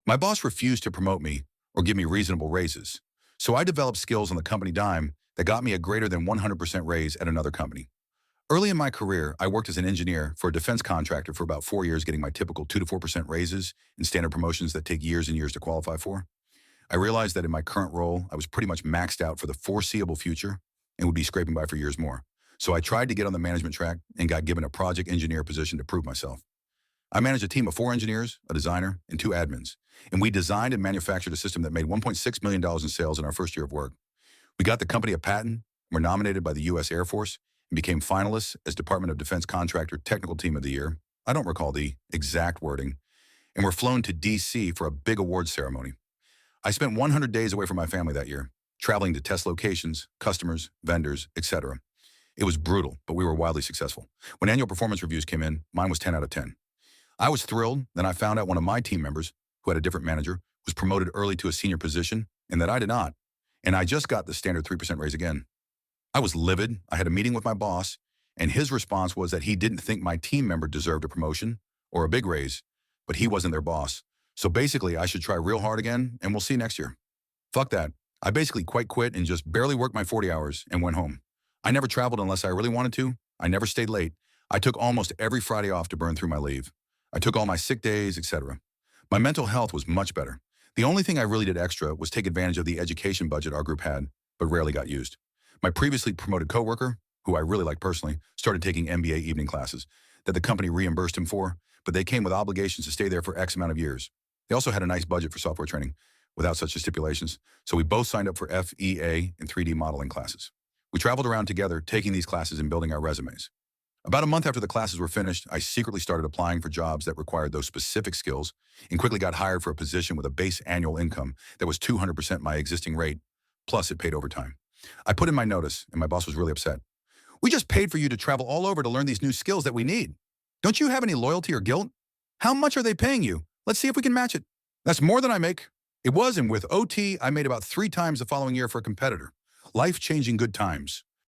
My boss refused to promote me or give me reasonable raises. So I developed skills on the company dime that got me a greater than 100% raise at another company. Early in my career, I worked as an engineer for a defense contractor for about 4 years, getting my typical 2 to 4% raises and standard promotions that take years and years to qualify for. I realized that in my current role, I was pretty much maxed out for the foreseeable future and would be scraping by for years more. So I tried to get on the management track and got given a project engineer position to prove myself. I managed a team of 4 engineers, a designer, and 2 admins. And we designed and manufactured a system that made $1.6 million in sales in our first year of work. We got the company a patent, were nominated by the U.S. Air Force, and became finalists as Department of Defense Contractor Technical Team of the Year. I don't recall the exact wording. And were flown to D.C. for a big awards ceremony. I spent 100 days away from my family that year, traveling to test locations, customers, vendors, etc. It was brutal, but we were wildly successful. When annual performance reviews came in, mine was 10 out of 10. I was thrilled. Then I found out one of my team members, who had a different manager, was promoted early to a senior position, and that I did not. And I just got the standard 3% raise again. I was livid. I had a meeting with my boss, and his response was that he didn't think my team member deserved a promotion or a big raise, but he wasn't their boss. So basically, I should try real hard again, and we'll see next year. Fuck that. I basically quit and just barely worked my 40 hours and went home. I never traveled unless I really wanted to. I never stayed late. I took almost every Friday off to burn through my leave. I took all my sick days, etc. My mental health was much better. The only thing I really did extra was take advantage of the education budget our group had, but rarely got used. My previously promoted coworker, who I really like personally, started taking MBA evening classes that the company reimbursed him for, but they came with obligations to stay there for X amount of years. They also had a nice budget for software training without such stipulations, so we both signed up for FEA and 3D modeling classes. We traveled around together, taking these classes and building our resumes. About a month after the classes were finished, I secretly started applying for jobs that required those specific skills and quickly got hired for a position with a base annual income that was 200% my existing rate, plus it paid overtime. I put in my notice, and my boss was really upset. "We just paid for you to travel all over to learn these new skills that we need. Don't you have any loyalty or guilt? How much are they paying you? Let's see if we can match it." "That's more than I make." It was, and with OT, I made about 3 times the following year for a competitor. Life-changing good times.